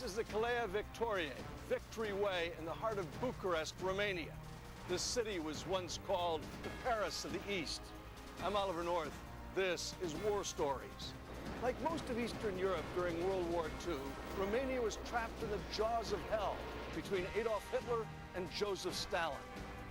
This is the Calea Victoriei, Victory Way, in the heart of Bucharest, Romania. This city was once called the Paris of the East. I'm Oliver North. This is War Stories. Like most of Eastern Europe during World War II, Romania was trapped in the jaws of hell between Adolf Hitler and Joseph Stalin.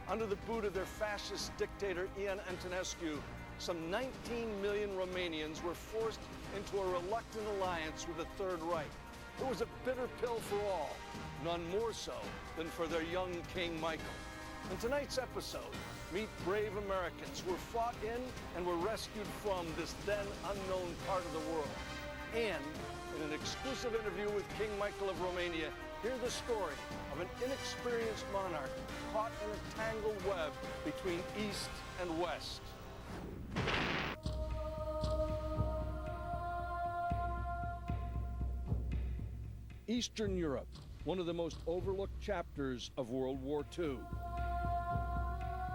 Under the boot of their fascist dictator Ion Antonescu, some 19 million Romanians were forced into a reluctant alliance with the Third Reich. It was a bitter pill for all, none more so than for their young King Michael. In tonight's episode, meet brave Americans who were fought in and were rescued from this then unknown part of the world. And in an exclusive interview with King Michael of Romania, hear the story of an inexperienced monarch caught in a tangled web between East and West. Eastern Europe, one of the most overlooked chapters of World War II.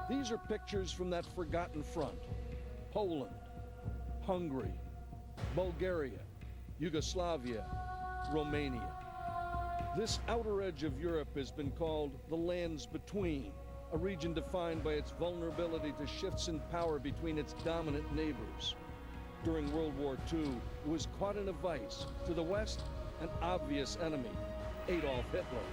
These are pictures from that forgotten front. Poland, Hungary, Bulgaria, Yugoslavia, Romania. This outer edge of Europe has been called the lands between, a region defined by its vulnerability to shifts in power between its dominant neighbors. During World War II, it was caught in a vice. To the west, an obvious enemy, Adolf Hitler.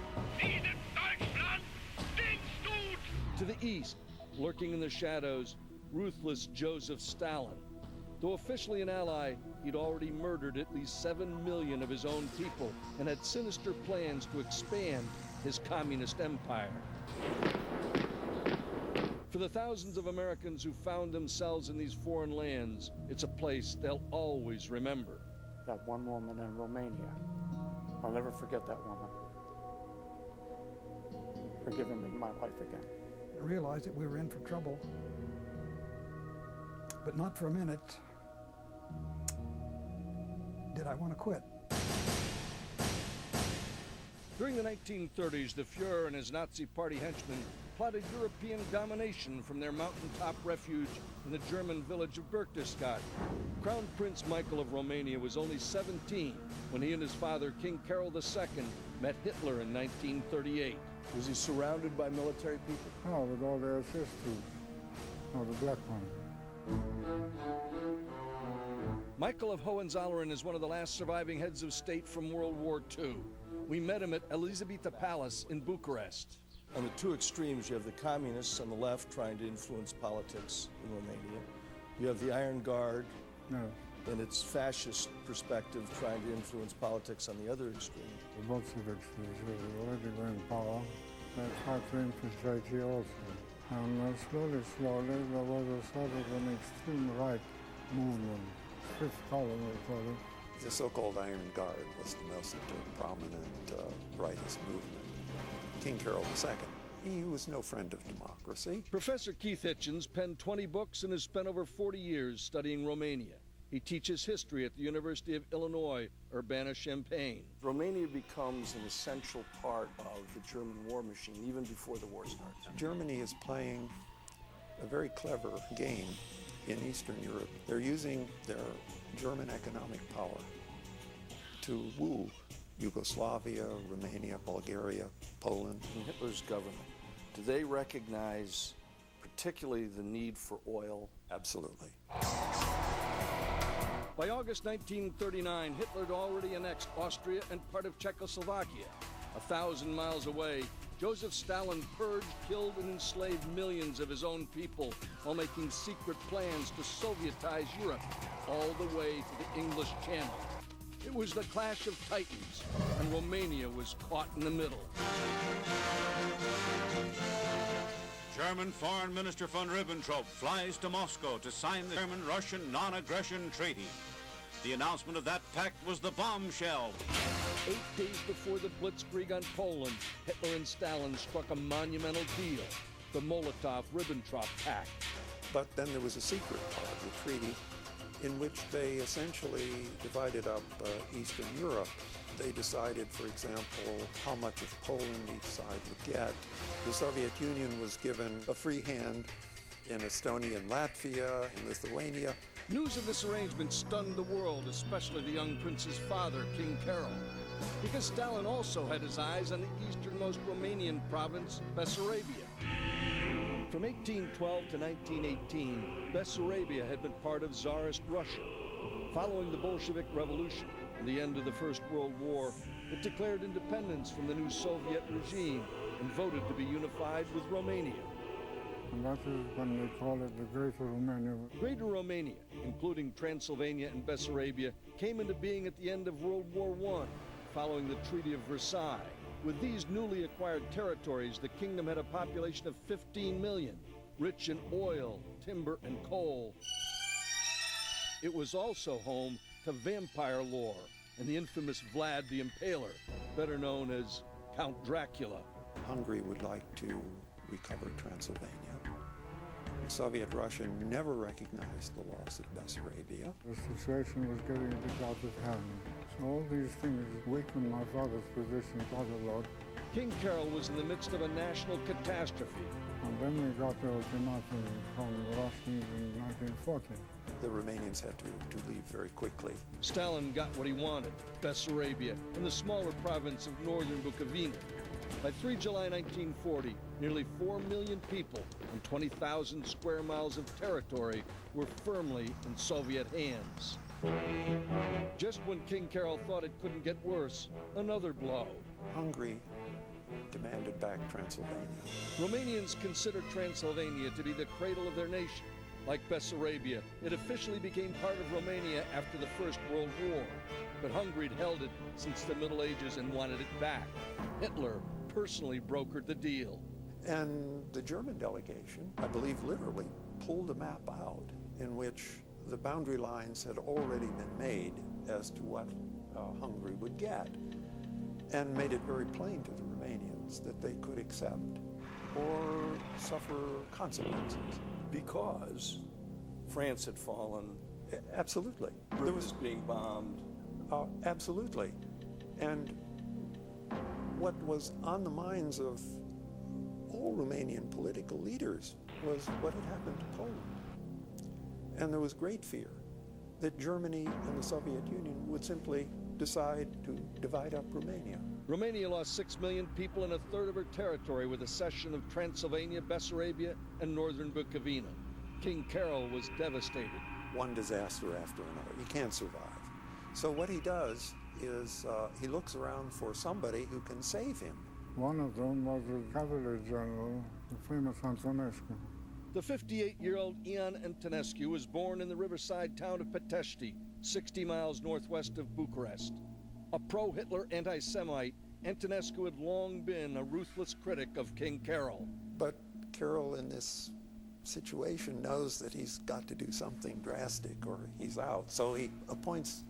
To the east, lurking in the shadows, ruthless Joseph Stalin. Though officially an ally, he'd already murdered at least 7 million of his own people and had sinister plans to expand his communist empire. For the thousands of Americans who found themselves in these foreign lands, it's a place they'll always remember. That one woman in Romania, I'll never forget that woman for giving me my life again. I realized that we were in for trouble, but not for a minute did I want to quit. During the 1930s, the Fuhrer and his Nazi Party henchmen plotted European domination from their mountaintop refuge in the German village of Berchtesgaden. Crown Prince Michael of Romania was only 17 when he and his father, King Carol II, met Hitler in 1938. Was he surrounded by military people? Oh, with all their sisters. Oh, the black one. Michael of Hohenzollern is one of the last surviving heads of state from World War II. We met him at Elizabeta Palace in Bucharest. On the two extremes, you have the communists on the left trying to influence politics in Romania. You have the Iron Guard and its fascist perspective trying to influence politics on the other extreme. The Bolsheviks already were in power. That's hard to infiltrate here also. And slowly, there was a sort of an extreme right movement. Fifth column, we call it. The so-called Iron Guard was the most prominent rightist movement. King Carol II, he was no friend of democracy. Professor Keith Hitchens penned 20 books and has spent over 40 years studying Romania. He teaches history at the University of Illinois, Urbana-Champaign. Romania becomes an essential part of the German war machine even before the war starts. Germany is playing a very clever game in Eastern Europe. They're using their German economic power to woo Yugoslavia, Romania, Bulgaria, Poland. In Hitler's government, do they recognize particularly the need for oil? Absolutely. By August 1939, Hitler had already annexed Austria and part of Czechoslovakia. 1,000 miles away, Joseph Stalin purged, killed, and enslaved millions of his own people while making secret plans to Sovietize Europe all the way to the English Channel. It was the clash of titans, and Romania was caught in the middle. German Foreign Minister von Ribbentrop flies to Moscow to sign the German-Russian non-aggression treaty. The announcement of that pact was the bombshell. 8 days before the Blitzkrieg on Poland, Hitler and Stalin struck a monumental deal, the Molotov-Ribbentrop Pact. But then there was a secret part of the treaty in which they essentially divided up Eastern Europe. They decided, for example, how much of Poland each side would get. The Soviet Union was given a free hand in Estonia and Latvia and Lithuania. News of this arrangement stunned the world, especially the young prince's father, King Carol. because Stalin also had his eyes on the easternmost Romanian province, Bessarabia. From 1812 to 1918, Bessarabia had been part of Tsarist Russia. Following the Bolshevik Revolution and the end of the First World War, it declared independence from the new Soviet regime and voted to be unified with Romania. And that is when they call it the Greater Romania. Greater Romania, including Transylvania and Bessarabia, came into being at the end of World War I, following the Treaty of Versailles. With these newly acquired territories, the kingdom had a population of 15 million, rich in oil, timber, and coal. It was also home to vampire lore and the infamous Vlad the Impaler, better known as Count Dracula. Hungary would like to recover Transylvania. Soviet Russia never recognized the loss of Bessarabia. The situation was getting a bit out of hand. So all these things weakened my father's position quite a lot. King Carol was in the midst of a national catastrophe. And then we got the ultimatum from the Russians in 1940. The Romanians had to leave very quickly. Stalin got what he wanted, Bessarabia and the smaller province of northern Bukovina. By 3 July 1940, nearly 4 million people and 20,000 square miles of territory were firmly in Soviet hands. Just when King Carol thought it couldn't get worse, another blow. Hungary demanded back Transylvania. Romanians considered Transylvania to be the cradle of their nation. Like Bessarabia, it officially became part of Romania after the First World War. But Hungary had held it since the Middle Ages and wanted it back. Hitler personally brokered the deal. And the German delegation, I believe literally, pulled a map out in which the boundary lines had already been made as to what Hungary would get, and made it very plain to the Romanians that they could accept or suffer consequences. Because France had fallen. Absolutely. Britain was being bombed. Absolutely. And what was on the minds of all Romanian political leaders was what had happened to Poland. And there was great fear that Germany and the Soviet Union would simply decide to divide up Romania. Romania lost 6 million people and a third of her territory with the cession of Transylvania, Bessarabia, and northern Bukovina. King Carol was devastated. One disaster after another. You can't survive. So what he does is he looks around for somebody who can save him. One of them was the cavalry general, the famous Antonescu. The 58-year-old Ion Antonescu was born in the riverside town of Petești, 60 miles northwest of Bucharest. A pro-Hitler anti-Semite, Antonescu had long been a ruthless critic of King Carol. But Carol, in this situation, knows that he's got to do something drastic or he's out. So he appoints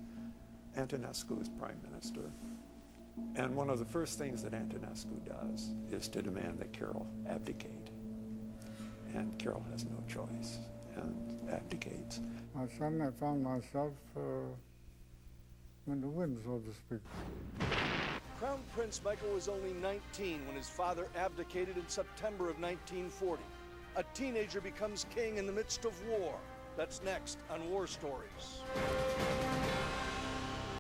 Antonescu as prime minister. And one of the first things that Antonescu does is to demand that Carol abdicate. And Carol has no choice and abdicates. I suddenly found myself in the wind, so to speak. Crown Prince Michael was only 19 when his father abdicated in September of 1940. A teenager becomes king in the midst of war. That's next on War Stories.